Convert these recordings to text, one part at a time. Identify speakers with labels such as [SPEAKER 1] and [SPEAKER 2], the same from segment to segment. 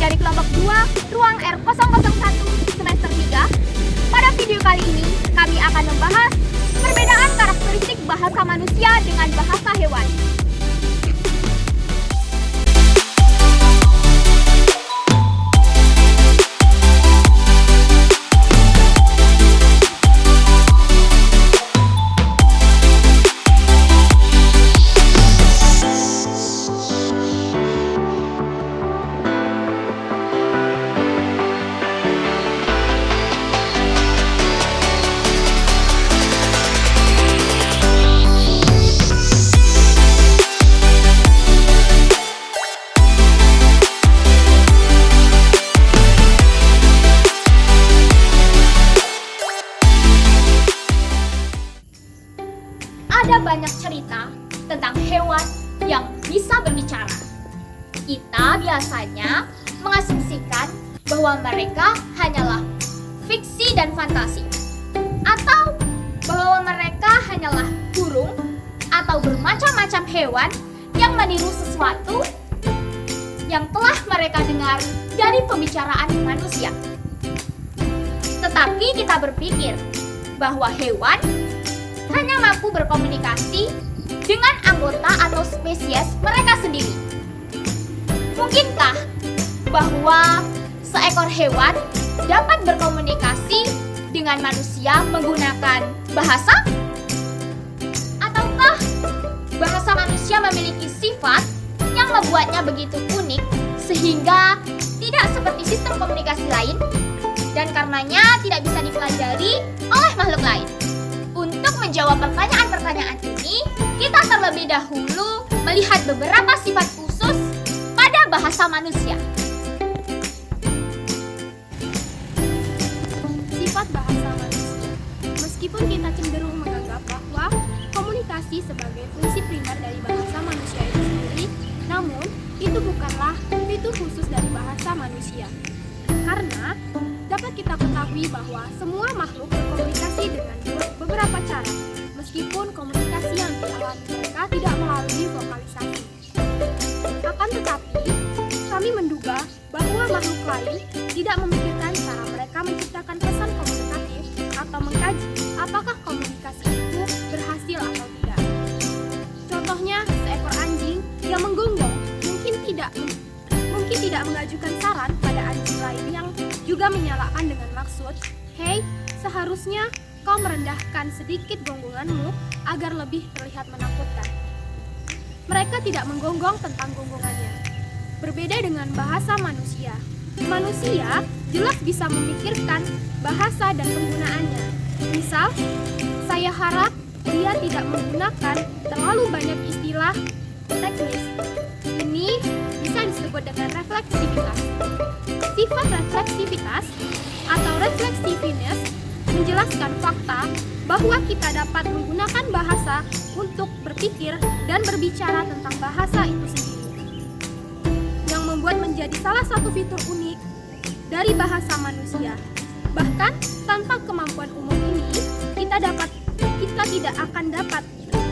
[SPEAKER 1] dari kelompok 2, ruang R001, semester 3. Pada video kali ini, kami akan membahas perbedaan karakteristik bahasa manusia dengan bahasa hewan. Ada banyak cerita tentang hewan yang bisa berbicara. Kita biasanya mengasumsikan bahwa mereka hanyalah fiksi dan fantasi, atau bahwa mereka hanyalah burung atau bermacam-macam hewan yang meniru sesuatu yang telah mereka dengar dari pembicaraan manusia. Tetapi kita berpikir bahwa hewan hanya mampu berkomunikasi dengan anggota atau spesies mereka sendiri. Mungkinkah bahwa seekor hewan dapat berkomunikasi dengan manusia menggunakan bahasa? Ataukah bahasa manusia memiliki sifat yang membuatnya begitu unik sehingga tidak seperti sistem komunikasi lain dan karenanya tidak bisa dipelajari oleh makhluk lain? Untuk menjawab pertanyaan-pertanyaan ini, kita terlebih dahulu melihat beberapa sifat khusus pada bahasa manusia.
[SPEAKER 2] Sifat bahasa manusia. Meskipun kita cenderung menganggap bahwa komunikasi sebagai fungsi primer dari bahasa manusia itu sendiri, namun itu bukanlah fitur khusus dari bahasa manusia. Karena dapat kita ketahui bahwa semua makhluk berkomunikasi dengan beberapa cara, meskipun komunikasi yang dialami mereka tidak melalui vokalisasi. Akan tetapi, kami menduga bahwa makhluk lain tidak memikirkan cara mereka menciptakan pesan komunikatif atau mengkaji apakah komunikasi itu berhasil atau tidak. Contohnya, seekor anjing yang menggonggong mungkin tidak mengajukan saran pada anjing lain yang juga menyalakan dengan maksud, "Hei, seharusnya kau merendahkan sedikit gonggonganmu agar lebih terlihat menakutkan." Mereka tidak menggonggong tentang gonggongannya. Berbeda dengan bahasa manusia. Manusia jelas bisa memikirkan bahasa dan penggunaannya. Misal, saya harap dia tidak menggunakan terlalu banyak istilah teknis. Ini bisa disebut dengan refleksivitas. Sifat refleksivitas atau refleksiveness menjelaskan fakta bahwa kita dapat menggunakan bahasa untuk berpikir dan berbicara tentang bahasa itu sendiri, yang membuat menjadi salah satu fitur unik dari bahasa manusia. Bahkan tanpa kemampuan umum ini, kita tidak akan dapat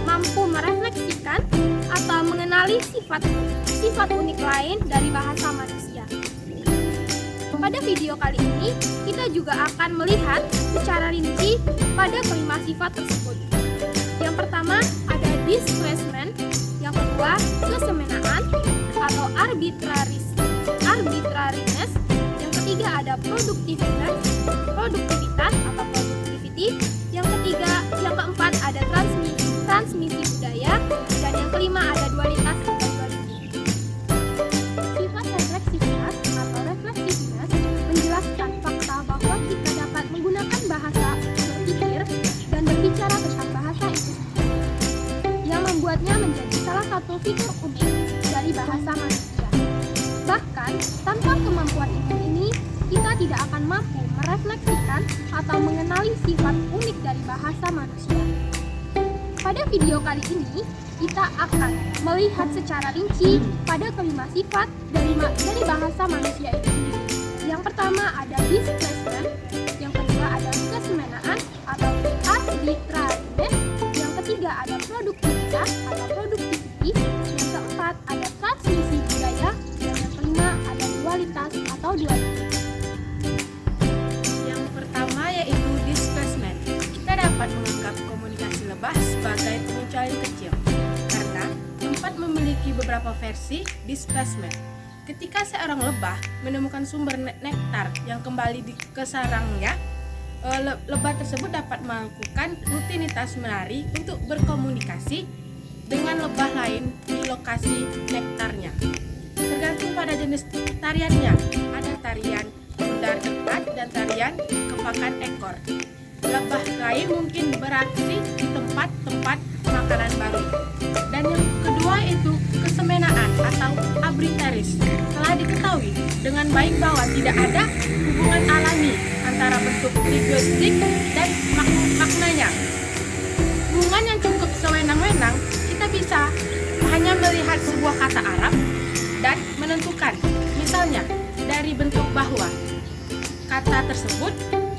[SPEAKER 2] mampu merefleksikan atau mengenali sifat unik lain dari bahasa manusia. Pada video kali ini, kita juga akan melihat secara rinci pada kelima sifat tersebut. Yang pertama ada displacement, yang kedua kesemenaan atau arbitrariness, yang ketiga ada productivitas atau productivity, yang keempat ada transmisi budaya, dan yang kelima ada dualitas atau duality. Sifat refleksivitas atau refleksivitas menjelaskan fakta bahwa kita dapat menggunakan bahasa berpikir dan berbicara tentang bahasa itu sendiri, yang membuatnya menjadi salah satu fitur unik dari bahasa manusia. Bahkan tanpa kemampuan ini, kita tidak akan mampu merefleksikan atau mengenali sifat unik dari bahasa manusia. Pada video kali ini, kita akan melihat secara rinci pada kelima sifat dari bahasa manusia itu sendiri. Yang pertama ada displacement, yang kedua ada kesemenaan atau arbitrariness, yang ketiga ada produktivitas atau productivity, yang keempat ada transmisi budaya, dan yang kelima ada dualitas
[SPEAKER 3] memiliki beberapa versi displacement. Ketika seorang lebah menemukan sumber nektar yang kembali ke sarangnya, lebah tersebut dapat melakukan rutinitas menari untuk berkomunikasi dengan lebah lain di lokasi nektarnya. Tergantung pada jenis tariannya, ada tarian pudar ikat dan tarian kepakan ekor. Lebah lain mungkin beraksi di tempat-tempat makanan baru. Dan yang kedua itu kesemenaan atau abriteris. Telah diketahui dengan baik bahwa tidak ada hubungan alami antara bentuk linguistik dan maknanya. Hubungan yang cukup sewenang-wenang, kita bisa hanya melihat sebuah kata Arab dan menentukan, misalnya dari bentuk bahwa kata tersebut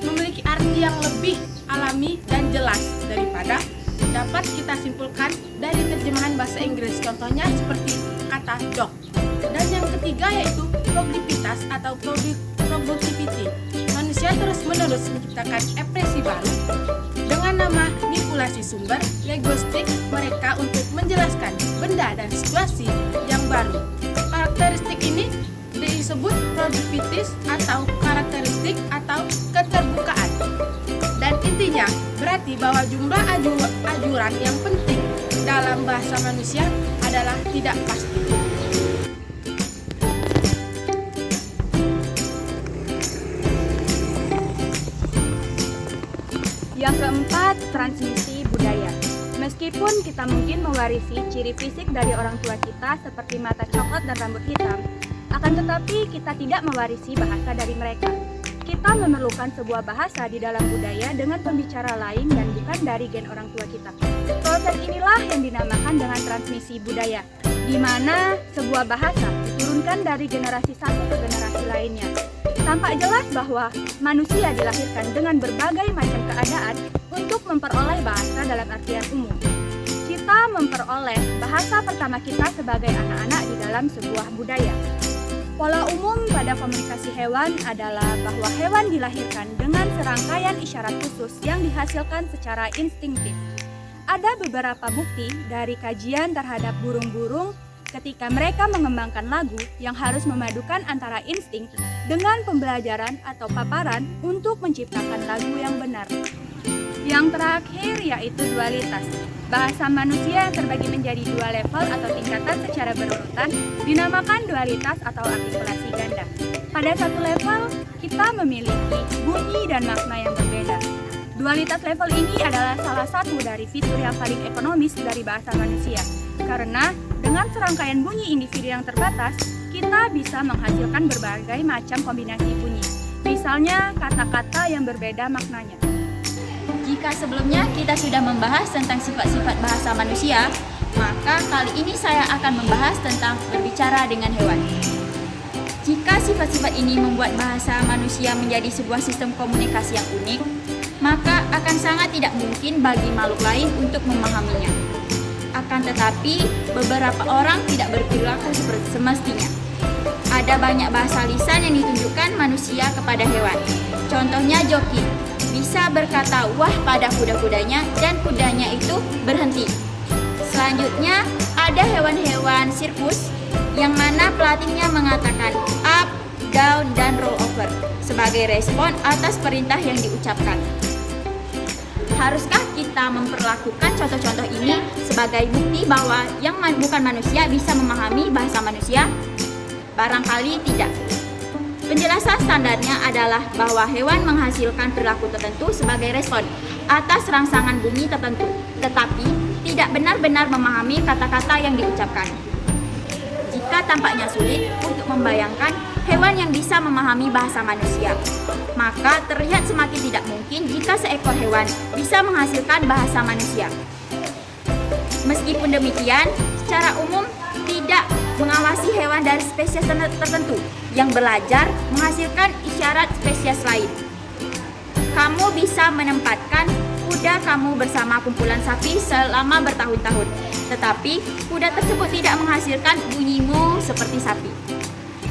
[SPEAKER 3] memiliki arti yang lebih alami dan jelas daripada dapat kita simpulkan dari terjemahan bahasa Inggris. Contohnya seperti kata dog. Dan yang ketiga yaitu produktivitas atau productivity. Manusia terus-menerus menciptakan ekspresi baru dengan nama manipulasi sumber linguistik mereka untuk menjelaskan benda dan situasi yang baru. Karakteristik ini disebut produktivitas atau karakteristik atau keterbukaan. Dan intinya berarti bahwa jumlah ajuran yang penting dalam bahasa manusia adalah tidak pasti.
[SPEAKER 4] Yang keempat, transmisi budaya. Meskipun kita mungkin mewarisi ciri fisik dari orang tua kita seperti mata coklat dan rambut hitam, akan tetapi kita tidak mewarisi bahasa dari mereka. Kita memerlukan sebuah bahasa di dalam budaya dengan pembicara lain dan bukan dari gen orang tua kita. Proses inilah yang dinamakan dengan transmisi budaya, di mana sebuah bahasa diturunkan dari generasi satu ke generasi lainnya. Tampak jelas bahwa manusia dilahirkan dengan berbagai macam keadaan untuk memperoleh bahasa dalam artian umum. Kita memperoleh bahasa pertama kita sebagai anak-anak di dalam sebuah budaya. Pola umum pada komunikasi hewan adalah bahwa hewan dilahirkan dengan serangkaian isyarat khusus yang dihasilkan secara instinktif. Ada beberapa bukti dari kajian terhadap burung-burung ketika mereka mengembangkan lagu yang harus memadukan antara insting dengan pembelajaran atau paparan untuk menciptakan lagu yang benar. Yang terakhir yaitu dualitas. Bahasa manusia yang terbagi menjadi dua level atau tingkatan secara berurutan dinamakan dualitas atau artikulasi ganda. Pada satu level, kita memiliki bunyi dan makna yang berbeda. Dualitas level ini adalah salah satu dari fitur yang paling ekonomis dari bahasa manusia. Karena dengan serangkaian bunyi individu yang terbatas, kita bisa menghasilkan berbagai macam kombinasi bunyi. Misalnya kata-kata yang berbeda maknanya.
[SPEAKER 5] Jika sebelumnya kita sudah membahas tentang sifat-sifat bahasa manusia, maka kali ini saya akan membahas tentang berbicara dengan hewan. Jika sifat-sifat ini membuat bahasa manusia menjadi sebuah sistem komunikasi yang unik, maka akan sangat tidak mungkin bagi makhluk lain untuk memahaminya. Akan tetapi, beberapa orang tidak berperilaku seperti semestinya. Ada banyak bahasa lisan yang ditunjukkan manusia kepada hewan. Contohnya joki. Bisa berkata wah pada kuda-kudanya dan kudanya itu berhenti. Selanjutnya ada hewan-hewan sirkus yang mana pelatihnya mengatakan up, down, dan roll over sebagai respon atas perintah yang diucapkan. Haruskah kita memperlakukan contoh-contoh ini sebagai bukti bahwa yang bukan manusia bisa memahami bahasa manusia? Barangkali tidak. Penjelasan standarnya adalah bahwa hewan menghasilkan perilaku tertentu sebagai respon atas rangsangan bunyi tertentu, tetapi tidak benar-benar memahami kata-kata yang diucapkan. Jika tampaknya sulit untuk membayangkan hewan yang bisa memahami bahasa manusia, maka terlihat semakin tidak mungkin jika seekor hewan bisa menghasilkan bahasa manusia. Meskipun demikian, secara umum tidak mengawasi hewan dari spesies tertentu yang belajar menghasilkan isyarat spesies lain. Kamu bisa menempatkan kuda kamu bersama kumpulan sapi selama bertahun-tahun, tetapi kuda tersebut tidak menghasilkan bunyimu seperti sapi.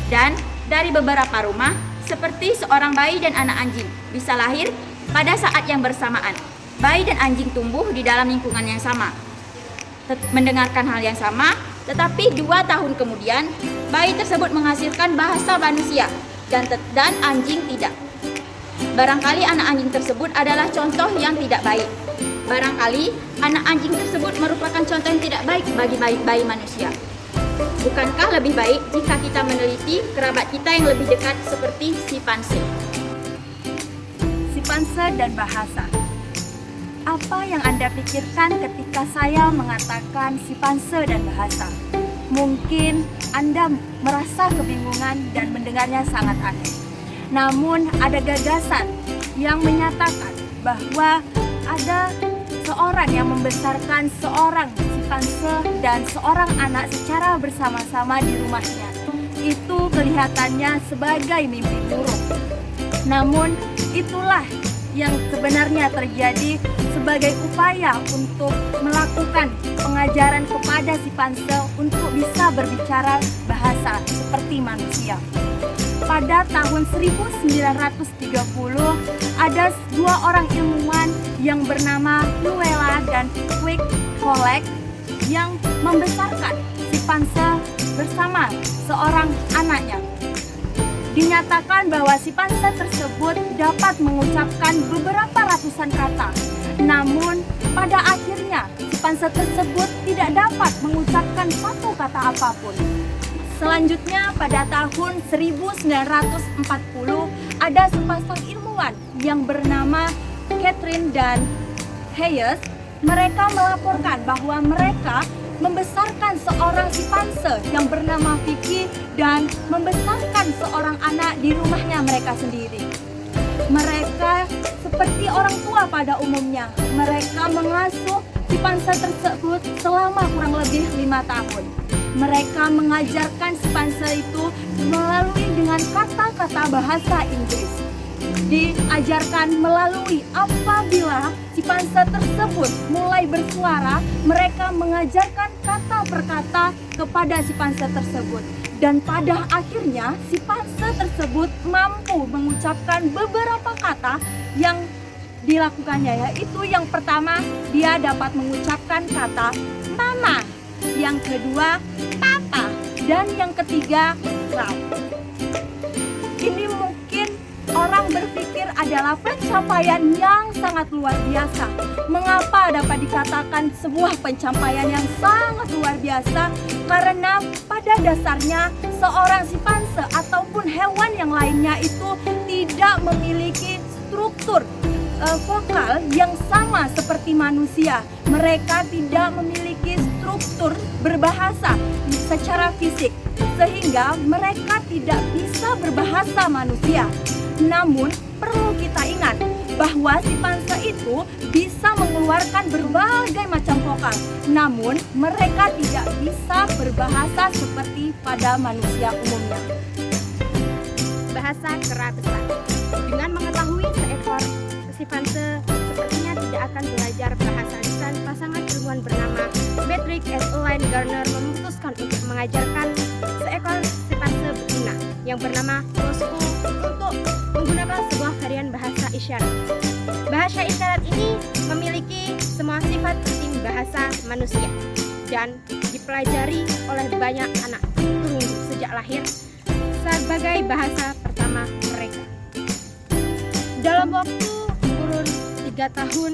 [SPEAKER 5] Dan dari beberapa rumah, seperti seorang bayi dan anak anjing bisa lahir pada saat yang bersamaan. Bayi dan anjing tumbuh di dalam lingkungan yang sama, mendengarkan hal yang sama, Tetapi 2 tahun kemudian, bayi tersebut menghasilkan bahasa manusia dan anjing tidak. Barangkali anak anjing tersebut adalah contoh yang tidak baik. Barangkali anak anjing tersebut merupakan contoh yang tidak baik bagi bayi manusia. Bukankah lebih baik jika kita meneliti kerabat kita yang lebih dekat seperti simpanse?
[SPEAKER 4] Simpanse dan bahasa. Apa yang Anda pikirkan ketika saya mengatakan simpanse dan bahasa? Mungkin Anda merasa kebingungan dan mendengarnya sangat aneh. Namun ada gagasan yang menyatakan bahwa ada seorang yang membesarkan seorang simpanse dan seorang anak secara bersama-sama di rumahnya. Itu kelihatannya sebagai mimpi buruk. Namun itulah yang sebenarnya terjadi sebagai upaya untuk melakukan pengajaran kepada simpanse untuk bisa berbicara bahasa seperti manusia. Pada tahun 1930 ada 2 orang ilmuwan yang bernama Luella dan Quick Collect yang membesarkan simpanse bersama seorang anaknya. Dinyatakan bahwa simpanse tersebut dapat mengucapkan beberapa ratusan kata. Namun pada akhirnya simpanse tersebut tidak dapat mengucapkan satu kata apapun. Selanjutnya pada tahun 1940 ada sepasang ilmuwan yang bernama Catherine dan Hayes. Mereka melaporkan bahwa mereka membesarkan seorang simpanse yang bernama Vicky dan membesarkan seorang anak di rumahnya mereka sendiri. Mereka seperti orang tua pada umumnya. Mereka mengasuh simpanse tersebut selama kurang lebih 5 tahun. Mereka mengajarkan simpanse itu melalui dengan kata-kata bahasa Inggris. Diajarkan melalui apabila simpanse tersebut mulai bersuara, mereka mengajarkan kata per kata kepada simpanse tersebut. Dan pada akhirnya simpanse tersebut mampu mengucapkan beberapa kata yang dilakukannya, yaitu yang pertama dia dapat mengucapkan kata mama, yang kedua papa, dan yang ketiga rap. Ini mungkin orang berpikir adalah pencapaian yang sangat luar biasa. Mengapa dapat dikatakan sebuah pencapaian yang sangat luar biasa? Karena pada dasarnya seorang simpanse ataupun hewan yang lainnya itu tidak memiliki struktur vokal yang sama seperti manusia. Mereka tidak memiliki struktur berbahasa secara fisik, sehingga mereka tidak bisa berbahasa manusia. Namun perlu kita ingat bahwa simpanse itu bisa mengeluarkan berbagai macam vokal. Namun mereka tidak bisa berbahasa seperti pada manusia umumnya.
[SPEAKER 2] Bahasa kera besar. Dengan mengetahui seekor simpanse sepertinya tidak akan belajar bahasa lisan, pasangan ilmuwan bernama Patrick and Elaine Garner memutuskan untuk mengajarkan seekor simpanse betina yang bernama Bosco untuk menggunakan sebuah varian bahasa isyarat. Bahasa isyarat ini memiliki semua sifat penting bahasa manusia dan dipelajari oleh banyak anak turun sejak lahir sebagai bahasa pertama mereka. Dalam waktu kurun 3 tahun,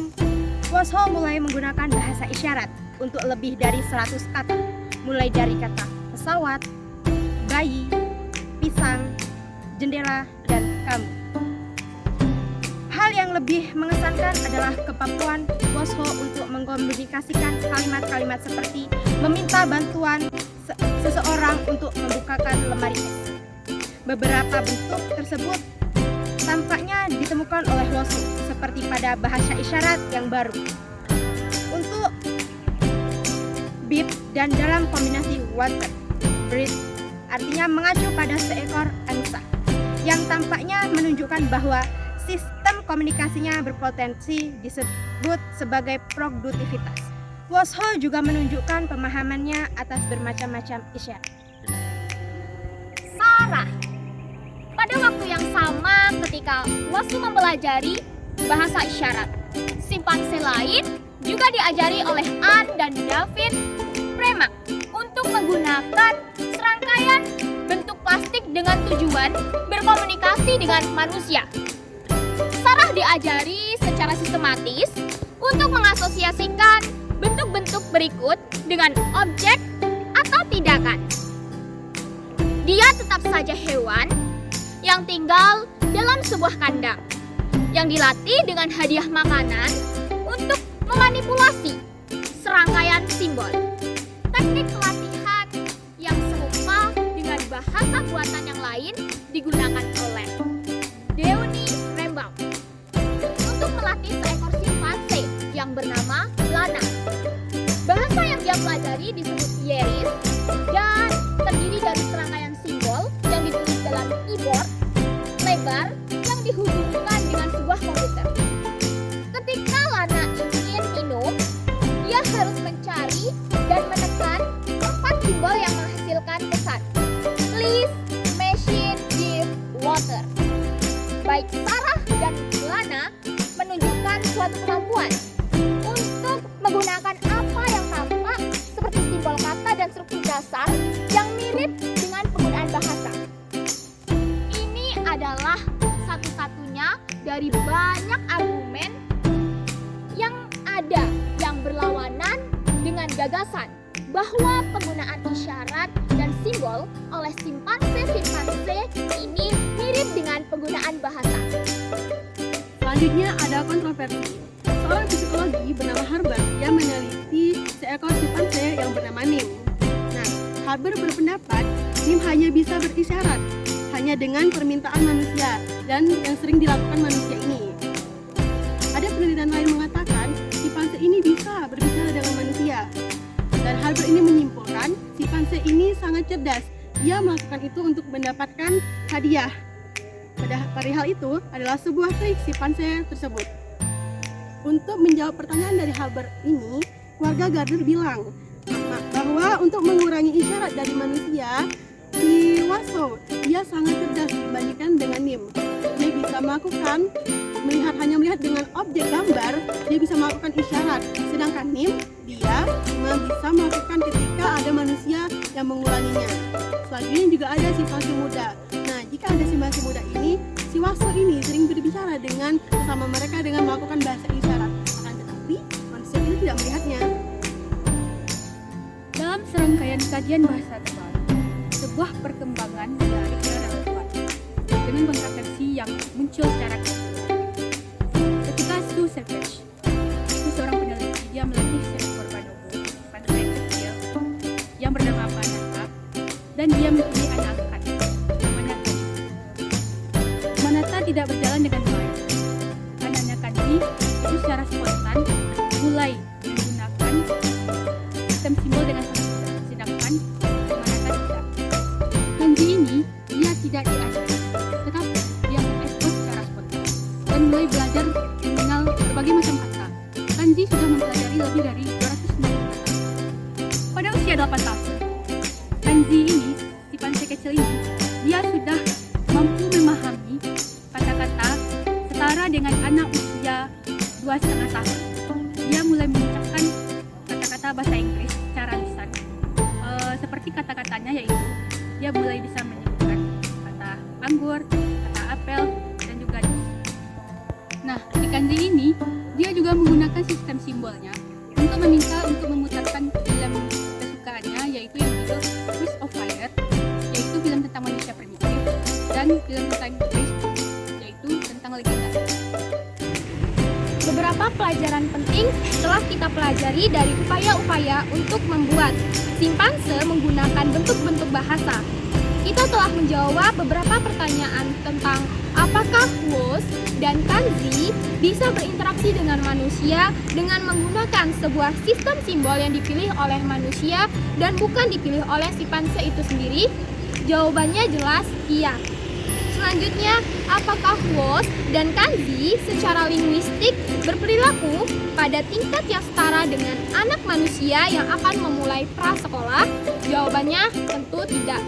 [SPEAKER 2] Bosco mulai menggunakan bahasa isyarat untuk lebih dari 100 kata, mulai dari kata pesawat, bayi, pisang, jendela, dan kamu. Hal yang lebih mengesankan adalah kemampuan Bosco untuk mengkomunikasikan kalimat-kalimat seperti meminta bantuan seseorang untuk membukakan lemari es. Beberapa bentuk tersebut tampaknya ditemukan oleh Bosco seperti pada bahasa isyarat yang baru. Untuk beep dan dalam kombinasi water, breathe artinya mengacu pada seekor angsa yang tampaknya menunjukkan bahwa sistem komunikasinya berpotensi disebut sebagai produktivitas. Bosco juga menunjukkan pemahamannya atas bermacam-macam isyarat.
[SPEAKER 1] Sarah. Pada waktu yang sama ketika Bosco mempelajari bahasa isyarat, simpanse lain juga diajari oleh Anne dan David Premak untuk untuk menggunakan serangkaian bentuk plastik dengan tujuan berkomunikasi dengan manusia. Sarah diajari secara sistematis untuk mengasosiasikan bentuk-bentuk berikut dengan objek atau tindakan. Dia tetap saja hewan yang tinggal dalam sebuah kandang, yang dilatih dengan hadiah makanan untuk memanipulasi serangkaian simbol. Teknik pelatihan yang serupa dengan bahasa buatan yang lain digunakan oleh Deuni Rembang untuk melatih seekor simpanse yang bernama Lana. Bahasa yang dia pelajari disebut Yeris dan terdiri dari serangkaian simbol yang ditulis dalam keyboard lebar yang dihubungkan dengan sebuah komputer. Ketika Lana ingin minum, dia harus mencari dan menekan 4 simbol yang menghasilkan pesan. Please, machine, give water. Baik Sarah dan Lana menunjukkan suatu kemampuan untuk menggunakan apa yang tampak seperti simbol kata dan struktur dasar yang mirip dengan penggunaan bahasa. Ini adalah satu-satunya dari banyak argumen yang ada yang berlawanan dengan gagasan bahwa penggunaan isyarat dan simbol oleh simpanse ini mirip dengan penggunaan bahasa.
[SPEAKER 6] Selanjutnya ada kontroversi. Seorang psikologi bernama Harber yang meneliti seekor simpanse yang bernama Nim. Nah, Harber berpendapat Nim hanya bisa berisyarat hanya dengan permintaan manusia dan yang sering dilakukan manusia ini. Ada penelitian lain mengatakan simpanse ini bisa berbicara dengan manusia. Dan Harber ini menyimpulkan simpanse ini sangat cerdas. Dia melakukan itu untuk mendapatkan hadiah. Pada hal itu adalah sebuah trik simpanse tersebut. Untuk menjawab pertanyaan dari Harber ini, keluarga Gardner bilang bahwa untuk mengurangi isyarat dari manusia, si Wassow dia sangat cerdas dibandingkan dengan Nim. Dia bisa hanya melihat dengan objek gambar, dia bisa melakukan isyarat. Sedangkan Nim dia cuma bisa melakukan ketika ada manusia yang mengulanginya. Selanjutnya juga ada simpanse muda. Nah, jika ada simpanse muda ini, si Wassow ini sering berbicara dengan sesama mereka dengan melakukan bahasa isyarat. Akan tetapi manusia itu tidak melihatnya.
[SPEAKER 4] Dalam serangkaian kajian bahasa terbaru, sebuah perkembangan dari era relevan dengan kontroversi yang muncul secara ketika Sue Savage, itu seorang peneliti, dia melatih seekor bonobo simpanse kecil yang bernama Manata, dan dia mempunyai anak angkat namanya Kanji. Manata tidak berjalan dengan baik. Anaknya Kanji itu secara spontan mulai menggunakan sistem simbol dengan sangat mudah, sedangkan Manata tidak. Kanji ini dia tidak diajari, tetapi dia mengekspos secara spontan dan mulai belajar mengenal berbagai macam kata. Kanji sudah mempelajari lebih dari 290 kata. Pada usia 8 tahun, Kanji ini, simpanse kecil ini, dia sudah mampu memahami kata-kata setara dengan anak usia 2,5 tahun. Dia mulai mengucapkan kata-kata bahasa Inggris secara lisan. Seperti kata-katanya yaitu dia mulai bisa menyebutkan kata anggur, kata apel, dan juga jus. Nah, di Kanji ini dia juga menggunakan sistem simbolnya untuk meminta untuk memutarkan film kesukaannya, yaitu yang berjudul Wings of Fire, yaitu film tentang manusia primitif, dan film tentang Grace, yaitu tentang legenda.
[SPEAKER 2] Beberapa pelajaran penting telah kita pelajari dari upaya-upaya untuk membuat simpanse menggunakan bentuk-bentuk bahasa. Kita telah menjawab beberapa pertanyaan tentang apakah Woz dan Kanji bisa berinteraksi dengan manusia dengan menggunakan sebuah sistem simbol yang dipilih oleh manusia dan bukan dipilih oleh simpanse itu sendiri. Jawabannya jelas iya. Selanjutnya, apakah Woz dan Kanji secara linguistik berperilaku pada tingkat yang setara dengan anak manusia yang akan memulai prasekolah? Jawabannya tentu tidak.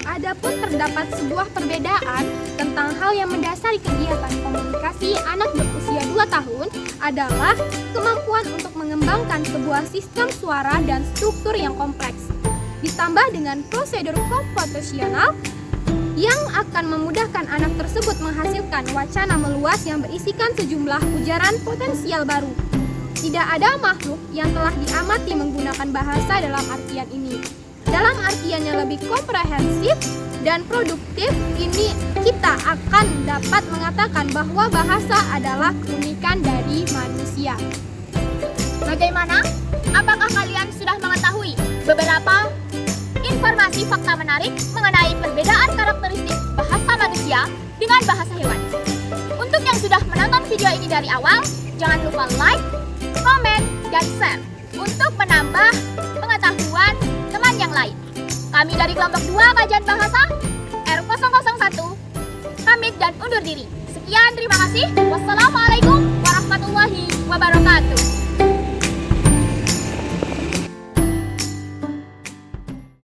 [SPEAKER 2] Adapun terdapat sebuah perbedaan tentang hal yang mendasari kegiatan komunikasi anak berusia 2 tahun adalah kemampuan untuk mengembangkan sebuah sistem suara dan struktur yang kompleks. ditambah dengan prosedur komputasional yang akan memudahkan anak tersebut menghasilkan wacana meluas yang berisikan sejumlah ujaran potensial baru. Tidak ada makhluk yang telah diamati menggunakan bahasa dalam artian ini. Dalam artian yang lebih komprehensif dan produktif ini, kita akan dapat mengatakan bahwa bahasa adalah keunikan dari manusia.
[SPEAKER 1] Bagaimana? Apakah kalian sudah mengetahui beberapa informasi fakta menarik mengenai perbedaan karakteristik bahasa manusia dengan bahasa hewan? Untuk yang sudah menonton video ini dari awal, jangan lupa like, komen, dan share untuk menambah pengetahuan teman yang lain. Kami dari kelompok 2 kajian bahasa R001 pamit dan undur diri. Sekian, terima kasih. Wassalamualaikum warahmatullahi wabarakatuh.